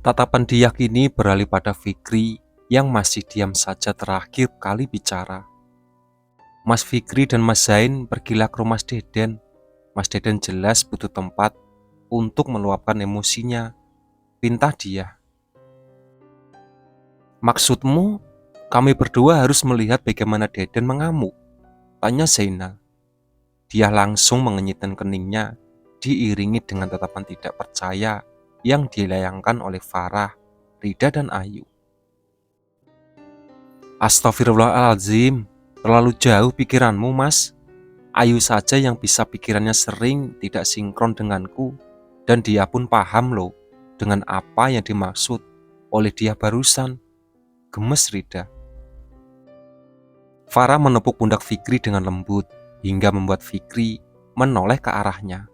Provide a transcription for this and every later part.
Tatapan dia kini beralih pada Fikri yang masih diam saja terakhir kali bicara. Mas Fikri dan Mas Zain pergilah ke rumah Mas Deden. Mas Deden jelas butuh tempat untuk meluapkan emosinya. Pintah dia. "Maksudmu, kami berdua harus melihat bagaimana Deden mengamuk?" tanya Zainal. Dia langsung mengenyitkan keningnya, diiringi dengan tatapan tidak percaya yang dilayangkan oleh Farah, Rida, dan Ayu. "Astagfirullahaladzim, terlalu jauh pikiranmu, Mas. Ayu saja yang bisa pikirannya sering tidak sinkron denganku, dan dia pun paham loh dengan apa yang dimaksud oleh dia barusan," gemes Rida. Farah menepuk pundak Fikri dengan lembut hingga membuat Fikri menoleh ke arahnya.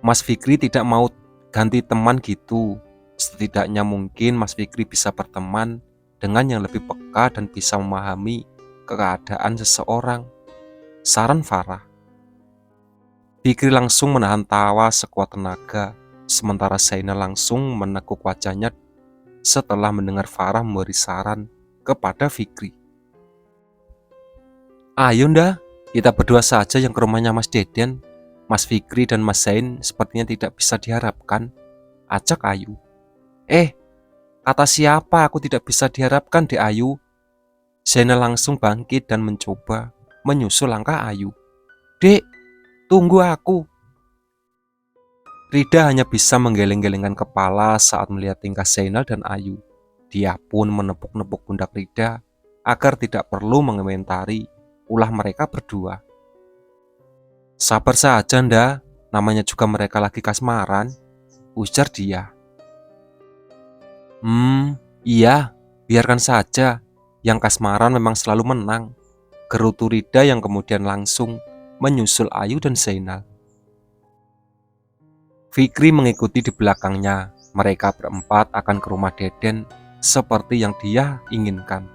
Mas Fikri tidak mau ganti teman gitu. Setidaknya mungkin Mas Fikri bisa berteman dengan yang lebih peka dan bisa memahami keadaan seseorang, saran Farah. Fikri langsung menahan tawa sekuat tenaga, sementara Zainal langsung menekuk wajahnya setelah mendengar Farah memberi saran kepada Fikri. "Ayo ndah, kita berdua saja yang ke rumahnya Mas Deden. Mas Fikri dan Mas Zain sepertinya tidak bisa diharapkan," ajak Ayu. Kata siapa aku tidak bisa diharapkan, Dek Ayu?" Zainal langsung bangkit dan mencoba menyusul langkah Ayu. "Dek, tunggu aku." Rida hanya bisa menggeleng-gelengkan kepala saat melihat tingkah Zainal dan Ayu. Dia pun menepuk-nepuk pundak Rida agar tidak perlu mengomentari ulah mereka berdua. "Sabar saja nda, namanya juga mereka lagi kasmaran," ujar dia. Iya, biarkan saja. Yang kasmaran memang selalu menang," gerutu Rida yang kemudian langsung menyusul Ayu dan Zainal. Fikri mengikuti di belakangnya. Mereka berempat akan ke rumah Deden seperti yang dia inginkan.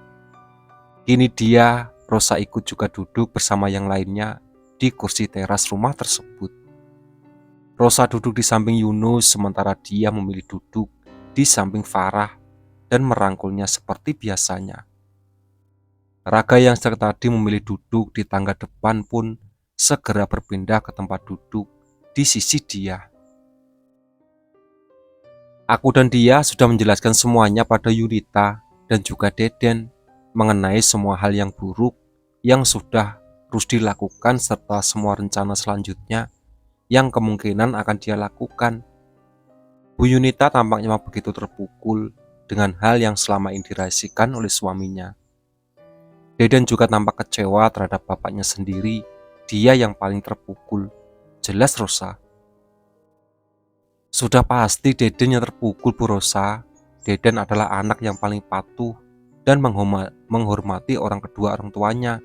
Kini dia, Rosa ikut juga duduk bersama yang lainnya di kursi teras rumah tersebut. Rosa duduk di samping Yunus sementara dia memilih duduk di samping Farah dan merangkulnya seperti biasanya. Raga yang sejak tadi memilih duduk di tangga depan pun segera berpindah ke tempat duduk di sisi dia. "Aku dan dia sudah menjelaskan semuanya pada Yunita dan juga Deden mengenai semua hal yang buruk yang sudah Rusdi lakukan serta semua rencana selanjutnya yang kemungkinan akan dia lakukan." Bu Yunita tampaknya begitu terpukul dengan hal yang selama ini dirahasiakan oleh suaminya. Deden juga tampak kecewa terhadap bapaknya sendiri. Dia yang paling terpukul, jelas Rosa. "Sudah pasti Deden yang terpukul, Bu Rosa. Deden adalah anak yang paling patuh dan menghormati kedua orang tuanya.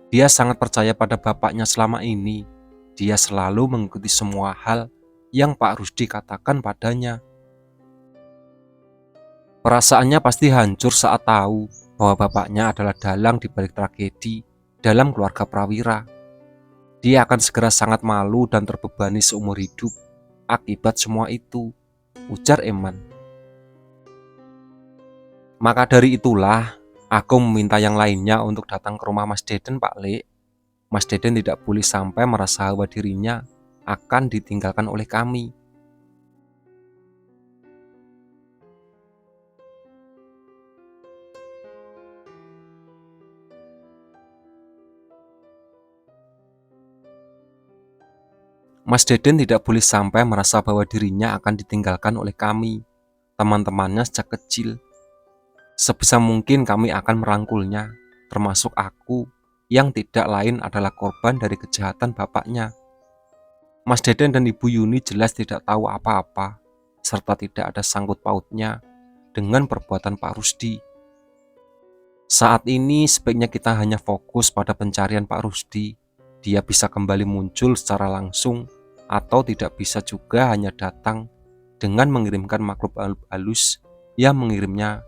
Dia sangat percaya pada bapaknya selama ini. Dia selalu mengikuti semua hal yang Pak Rusdi katakan padanya. Perasaannya pasti hancur saat tahu bahwa bapaknya adalah dalang di balik tragedi dalam keluarga Prawira. Dia akan segera sangat malu dan terbebani seumur hidup akibat semua itu," ujar Eman. "Maka dari itulah, aku meminta yang lainnya untuk datang ke rumah Mas Deden, Pak Lek. Mas Deden tidak boleh sampai merasa bahwa dirinya akan ditinggalkan oleh kami." "Mas Deden tidak boleh sampai merasa bahwa dirinya akan ditinggalkan oleh kami, teman-temannya sejak kecil. Sebisa mungkin kami akan merangkulnya, termasuk aku yang tidak lain adalah korban dari kejahatan bapaknya. Mas Deden dan Ibu Yuni jelas tidak tahu apa-apa, serta tidak ada sangkut pautnya dengan perbuatan Pak Rusdi. Saat ini sebaiknya kita hanya fokus pada pencarian Pak Rusdi. Dia bisa kembali muncul secara langsung atau tidak bisa juga hanya datang dengan mengirimkan makhluk halus yang mengirimnya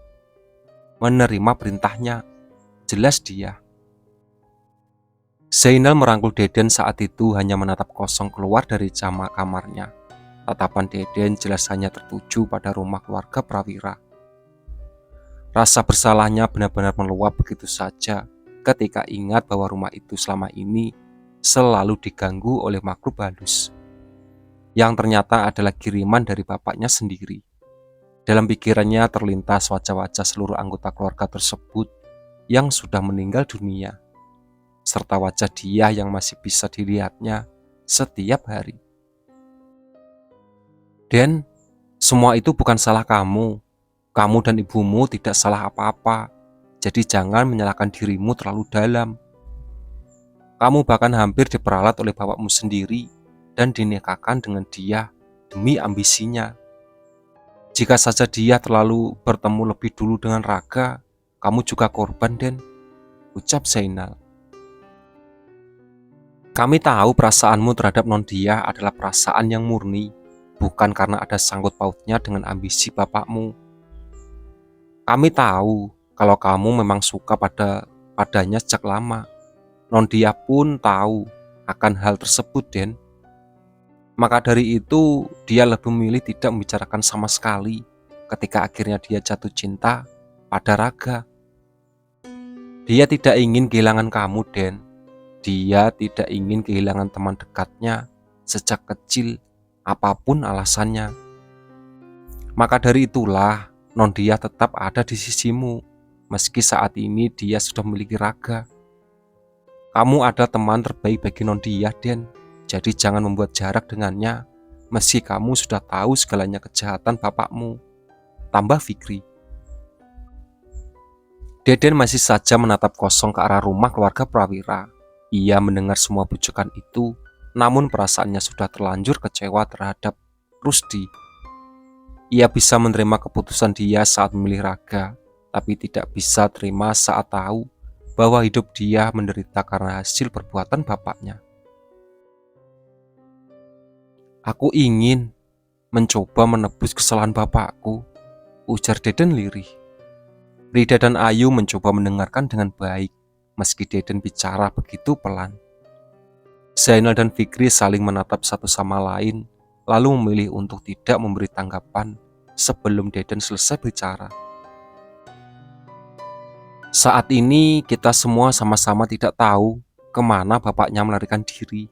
menerima perintahnya, jelas dia." Zainal merangkul Deden saat itu hanya menatap kosong keluar dari kamarnya. Tatapan Deden jelas hanya tertuju pada rumah keluarga Prawira. Rasa bersalahnya benar-benar meluap begitu saja ketika ingat bahwa rumah itu selama ini selalu diganggu oleh makhluk halus, yang ternyata adalah kiriman dari bapaknya sendiri. Dalam pikirannya terlintas wajah-wajah seluruh anggota keluarga tersebut yang sudah meninggal dunia, serta wajah dia yang masih bisa dilihatnya setiap hari. Den, semua itu bukan salah kamu. Kamu dan ibumu tidak salah apa-apa. Jadi jangan menyalahkan dirimu terlalu dalam. Kamu bahkan hampir diperalat oleh bapakmu sendiri dan dinikahkan dengan dia demi ambisinya. Jika saja dia terlalu bertemu lebih dulu dengan Raga, kamu juga korban, Den, ucap Zainal. Kami tahu perasaanmu terhadap Nondia adalah perasaan yang murni, bukan karena ada sangkut pautnya dengan ambisi bapakmu. Kami tahu kalau kamu memang suka padanya sejak lama. Nondia pun tahu akan hal tersebut, Den. Maka dari itu, dia lebih memilih tidak membicarakan sama sekali ketika akhirnya dia jatuh cinta pada Raga. Dia tidak ingin kehilangan kamu, Den. Dia tidak ingin kehilangan teman dekatnya sejak kecil, apapun alasannya. Maka dari itulah, Nondia tetap ada di sisimu, meski saat ini dia sudah memiliki Raga. Kamu ada teman terbaik bagi Nondia, Den. Jadi jangan membuat jarak dengannya, meski kamu sudah tahu segalanya kejahatan bapakmu, tambah Fikri. Deden masih saja menatap kosong ke arah rumah keluarga Prawira. Ia mendengar semua bujukan itu, namun perasaannya sudah terlanjur kecewa terhadap Rusdi. Ia bisa menerima keputusan dia saat memilih Raga, tapi tidak bisa terima saat tahu bahwa hidup dia menderita karena hasil perbuatan bapaknya. Aku ingin mencoba menebus kesalahan bapakku, ujar Deden lirih. Rida dan Ayu mencoba mendengarkan dengan baik, meski Deden bicara begitu pelan. Zainal dan Fikri saling menatap satu sama lain, lalu memilih untuk tidak memberi tanggapan sebelum Deden selesai bicara. Saat ini kita semua sama-sama tidak tahu kemana bapaknya melarikan diri.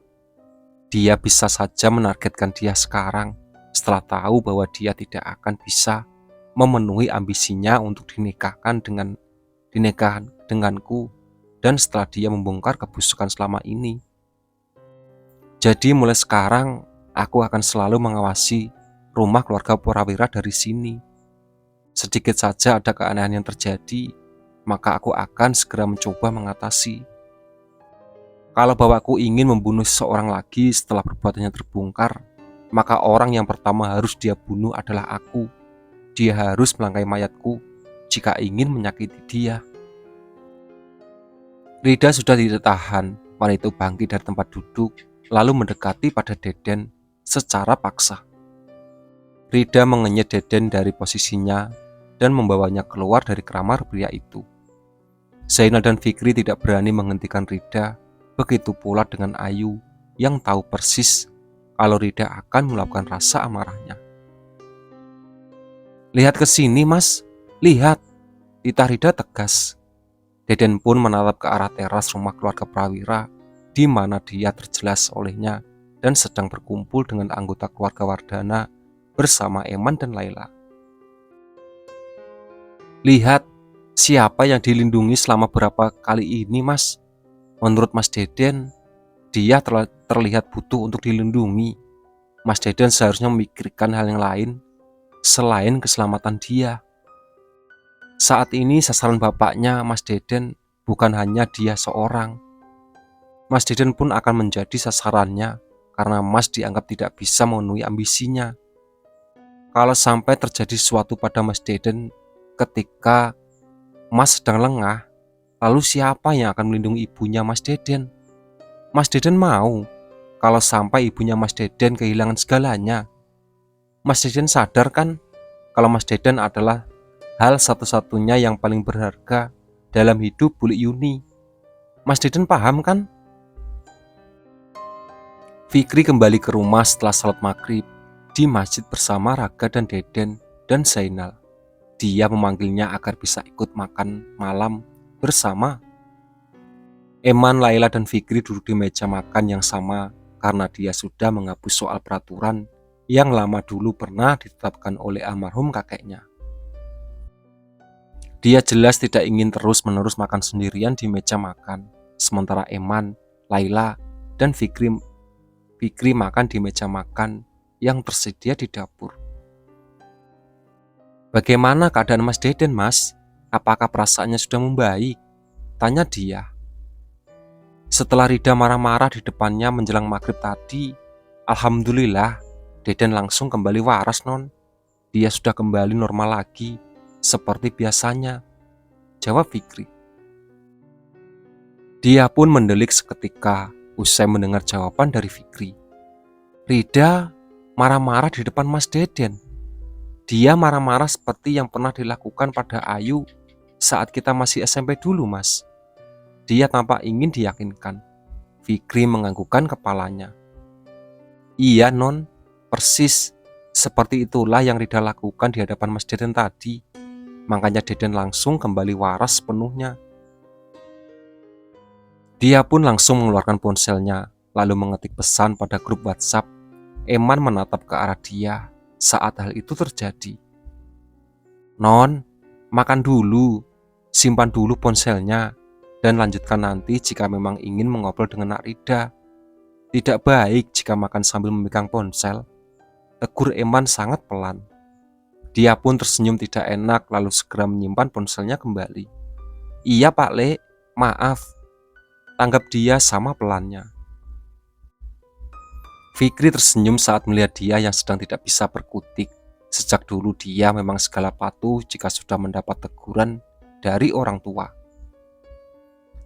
Dia bisa saja menargetkan dia sekarang setelah tahu bahwa dia tidak akan bisa memenuhi ambisinya untuk dinikahkan denganku, dan setelah dia membongkar kebusukan selama ini. Jadi mulai sekarang aku akan selalu mengawasi rumah keluarga Prawira dari sini. Sedikit saja ada keanehan yang terjadi, maka aku akan segera mencoba mengatasi. Kalau bapakku ingin membunuh seseorang lagi setelah perbuatannya terbongkar, maka orang yang pertama harus dia bunuh adalah aku. Dia harus melangkai mayatku jika ingin menyakiti dia. Rida sudah tidak tahan, wanita itu bangkit dari tempat duduk, lalu mendekati pada Deden secara paksa. Rida mengenyit Deden dari posisinya dan membawanya keluar dari kamar pria itu. Zainal dan Fikri tidak berani menghentikan Rida, begitu pula dengan Ayu yang tahu persis kalau Rida akan meluapkan rasa amarahnya. Lihat ke sini, Mas. Lihat, titah Rida tegas. Deden pun menatap ke arah teras rumah keluarga Prawira, di mana dia terjelas olehnya dan sedang berkumpul dengan anggota keluarga Wardana bersama Eman dan Laila. Lihat, siapa yang dilindungi selama berapa kali ini, Mas? Menurut Mas Deden, dia terlihat butuh untuk dilindungi. Mas Deden seharusnya memikirkan hal yang lain selain keselamatan dia. Saat ini sasaran bapaknya Mas Deden bukan hanya dia seorang. Mas Deden pun akan menjadi sasarannya karena Mas dianggap tidak bisa memenuhi ambisinya. Kalau sampai terjadi sesuatu pada Mas Deden ketika Mas sedang lengah, lalu siapa yang akan melindungi ibunya Mas Deden? Mas Deden mau kalau sampai ibunya Mas Deden kehilangan segalanya. Mas Deden sadar kan kalau Mas Deden adalah hal satu-satunya yang paling berharga dalam hidup Bulik Yuni. Mas Deden paham kan? Fikri kembali ke rumah setelah salat maghrib. di masjid bersama Raga dan Deden dan Zainal. Dia memanggilnya agar bisa ikut makan malam bersama. Eman, Laila, dan Fikri duduk di meja makan yang sama karena dia sudah menghapus soal peraturan yang lama dulu pernah ditetapkan oleh almarhum kakeknya. Dia jelas tidak ingin terus-menerus makan sendirian di meja makan, sementara Eman, Laila, dan Fikri makan di meja makan yang tersedia di dapur. "Bagaimana keadaan Mas Deden, Mas? Apakah perasaannya sudah membaik?" tanya dia. Setelah Rida marah-marah di depannya menjelang maghrib tadi, alhamdulillah, Deden langsung kembali waras, Non. Dia sudah kembali normal lagi, seperti biasanya, jawab Fikri. Dia pun mendelik seketika usai mendengar jawaban dari Fikri. Rida marah-marah di depan Mas Deden. Dia marah-marah seperti yang pernah dilakukan pada Ayu saat kita masih SMP dulu, Mas. Dia tampak ingin diyakinkan. Fikri menganggukkan kepalanya. Iya, Non, persis seperti itulah yang Rida lakukan di hadapan Mas Deden tadi. Makanya Deden langsung kembali waras sepenuhnya. Dia pun langsung mengeluarkan ponselnya, lalu mengetik pesan pada grup WhatsApp. Eman menatap ke arah dia saat hal itu terjadi. Non, makan dulu, simpan dulu ponselnya, dan lanjutkan nanti jika memang ingin mengobrol dengan Nak Rida. Tidak baik jika makan sambil memegang ponsel, tegur Eman sangat pelan. Dia pun tersenyum tidak enak lalu segera menyimpan ponselnya kembali. Iya Pak Le, maaf, tanggap dia sama pelannya. Fikri tersenyum saat melihat dia yang sedang tidak bisa berkutik. Sejak dulu dia memang segala patuh jika sudah mendapat teguran dari orang tua.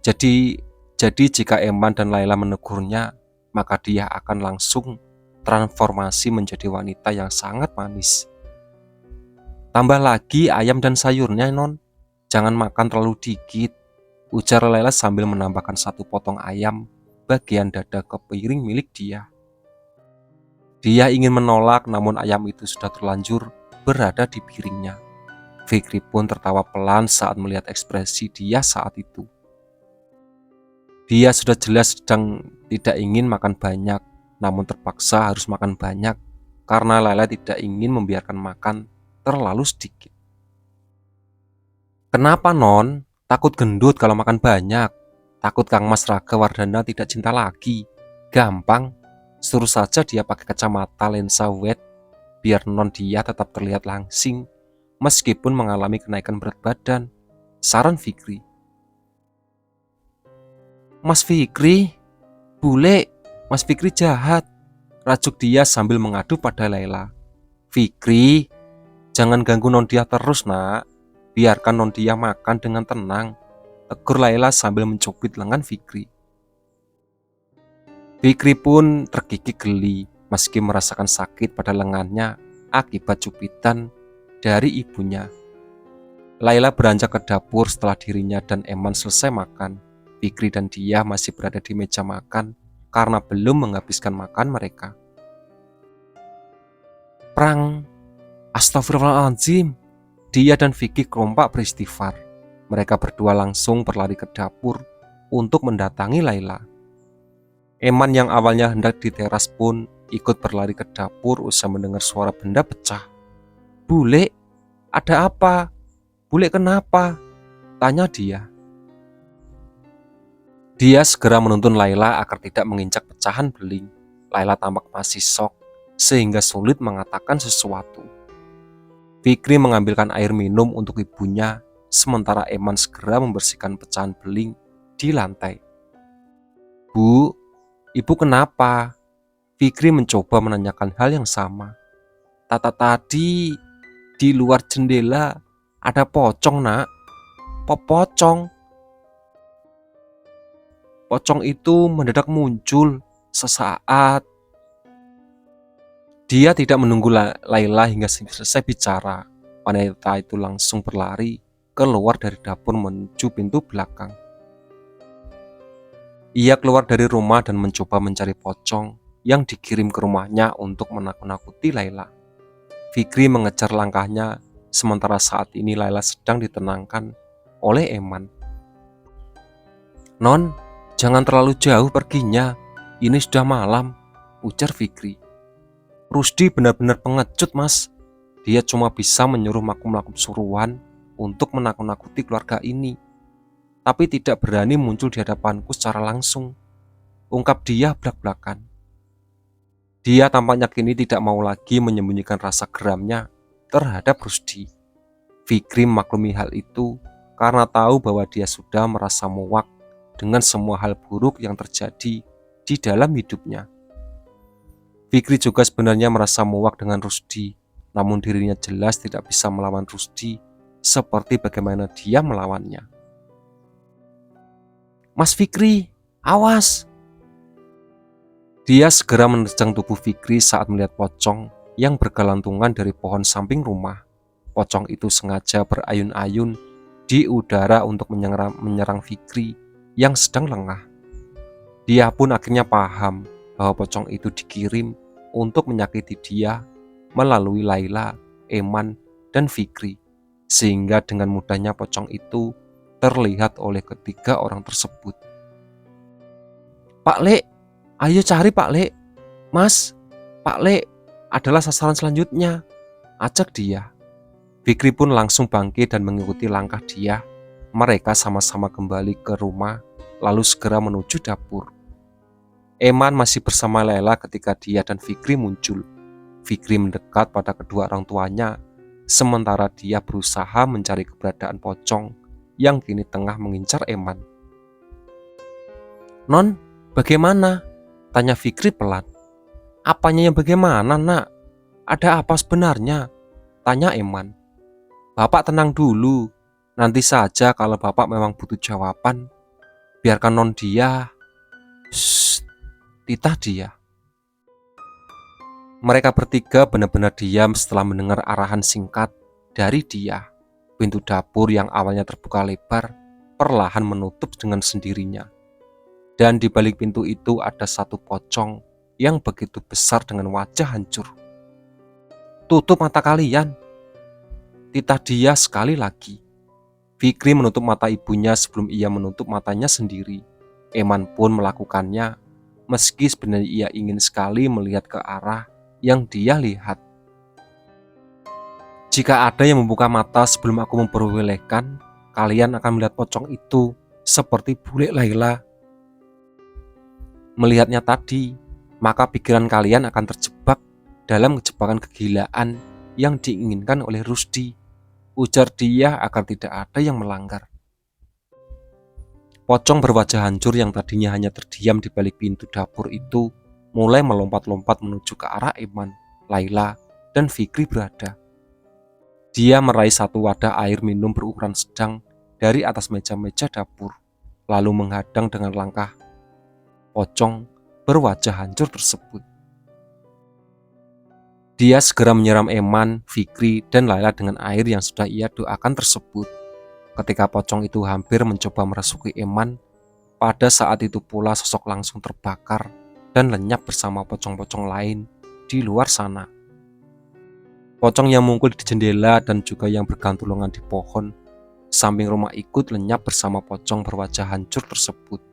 Jadi jika Eman dan Laila menegurnya, maka dia akan langsung transformasi menjadi wanita yang sangat manis. Tambah lagi ayam dan sayurnya, Non. Jangan makan terlalu dikit, ujar Laila sambil menambahkan satu potong ayam bagian dada ke piring milik dia. Dia ingin menolak, namun ayam itu sudah terlanjur berada di piringnya. Fikri pun tertawa pelan saat melihat ekspresi dia saat itu. Dia sudah jelas sedang tidak ingin makan banyak, namun terpaksa harus makan banyak karena Laila tidak ingin membiarkan makan terlalu sedikit. Kenapa, Non? Takut gendut kalau makan banyak? Takut Kang Mas Raga Wardana tidak cinta lagi? Gampang, suruh saja dia pakai kacamata lensa wet biar non dia tetap terlihat langsing meskipun mengalami kenaikan berat badan, saran Fikri. Mas Fikri, bule, Mas Fikri jahat, rajuk dia sambil mengadu pada Laila. Fikri, jangan ganggu non dia terus, Nak. Biarkan non dia makan dengan tenang, tegur Laila sambil mencubit lengan Fikri. Fikri pun tergigit geli meski merasakan sakit pada lengannya akibat cubitan dari ibunya. Laila beranjak ke dapur setelah dirinya dan Eman selesai makan. Fikri dan dia masih berada di meja makan karena belum menghabiskan makan mereka. Prang, astagfirullahaladzim. Dia dan Vicky kompak beristighfar. Mereka berdua langsung berlari ke dapur untuk mendatangi Laila. Eman yang awalnya hendak di teras pun ikut berlari ke dapur usai mendengar suara benda pecah. Bule, ada apa? Bule kenapa? Tanya dia. Dia segera menuntun Laila agar tidak menginjak pecahan beling. Laila tampak masih shock sehingga sulit mengatakan sesuatu. Fikri mengambilkan air minum untuk ibunya, sementara Eman segera membersihkan pecahan beling di lantai. Bu, Ibu kenapa? Fikri mencoba menanyakan hal yang sama. Tadi di luar jendela ada pocong, Nak. Pocong. Pocong itu mendadak muncul sesaat. Dia tidak menunggu Laila hingga selesai bicara. Wanita itu langsung berlari keluar dari dapur menuju pintu belakang. Ia keluar dari rumah dan mencoba mencari pocong yang dikirim ke rumahnya untuk menakut-nakuti Laila. Fikri mengejar langkahnya, sementara saat ini Laila sedang ditenangkan oleh Eman. "Non, jangan terlalu jauh perginya, ini sudah malam," ujar Fikri. "Rusdi benar-benar pengecut, Mas. Dia cuma bisa menyuruh makum-makum suruhan untuk menakut-nakuti keluarga ini, tapi tidak berani muncul di hadapanku secara langsung," ungkap dia blak-blakan. Dia tampaknya kini tidak mau lagi menyembunyikan rasa geramnya terhadap Rusdi. Fikri memaklumi hal itu karena tahu bahwa dia sudah merasa muak dengan semua hal buruk yang terjadi di dalam hidupnya. Fikri juga sebenarnya merasa muak dengan Rusdi, namun dirinya jelas tidak bisa melawan Rusdi seperti bagaimana dia melawannya. "Mas Fikri, awas!" Dia segera menerjang tubuh Fikri saat melihat pocong yang bergelantungan dari pohon samping rumah. Pocong itu sengaja berayun-ayun di udara untuk menyerang Fikri yang sedang lengah. Dia pun akhirnya paham bahwa pocong itu dikirim untuk menyakiti dia melalui Laila, Eman, dan Fikri, sehingga dengan mudahnya pocong itu terlihat oleh ketiga orang tersebut. "Pak Lek, ayo cari Pak Lek. Mas, Pak Lek adalah sasaran selanjutnya," ajak dia. Fikri pun langsung bangkit dan mengikuti langkah dia. Mereka sama-sama kembali ke rumah, lalu segera menuju dapur. Eman masih bersama Laila ketika dia dan Fikri muncul. Fikri mendekat pada kedua orang tuanya, sementara dia berusaha mencari keberadaan pocong yang kini tengah mengincar Eman. "Non, bagaimana?" tanya Fikri pelan. "Apanya yang bagaimana, Nak? Ada apa sebenarnya?" tanya Eman. "Bapak tenang dulu, nanti saja kalau Bapak memang butuh jawaban. Biarkan Non dia." "Shh," titah dia. Mereka bertiga benar-benar diam setelah mendengar arahan singkat dari dia. Pintu dapur yang awalnya terbuka lebar perlahan menutup dengan sendirinya. Dan di balik pintu itu ada satu pocong yang begitu besar dengan wajah hancur. "Tutup mata kalian," titah dia sekali lagi. Fikri menutup mata ibunya sebelum ia menutup matanya sendiri. Eman pun melakukannya, meski sebenarnya ia ingin sekali melihat ke arah yang dia lihat. "Jika ada yang membuka mata sebelum aku memperbolehkan, kalian akan melihat pocong itu seperti bule Laila. Melihatnya tadi, maka pikiran kalian akan terjebak dalam jebakan kegilaan yang diinginkan oleh Rusdi," ujar dia agar tidak ada yang melanggar. Pocong berwajah hancur yang tadinya hanya terdiam di balik pintu dapur itu mulai melompat-lompat menuju ke arah Eman, Laila, dan Fikri berada. Dia meraih satu wadah air minum berukuran sedang dari atas meja-meja dapur, lalu menghadang dengan langkah pocong berwajah hancur tersebut. Dia segera menyiram Eman, Fikri, dan Laila dengan air yang sudah ia doakan tersebut. Ketika pocong itu hampir mencoba merasuki Eman, pada saat itu pula sosok langsung terbakar dan lenyap bersama pocong-pocong lain di luar sana. Pocong yang mungkul di jendela dan juga yang bergantungan di pohon samping rumah ikut lenyap bersama pocong berwajah hancur tersebut.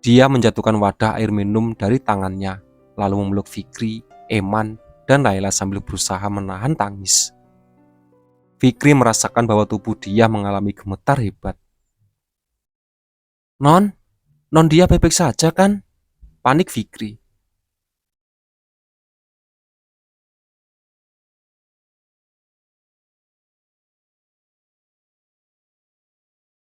Dia menjatuhkan wadah air minum dari tangannya, lalu memeluk Fikri, Eman, dan Laila sambil berusaha menahan tangis. Fikri merasakan bahwa tubuh dia mengalami gemetar hebat. Non dia baik-baik saja kan?" panik Fikri.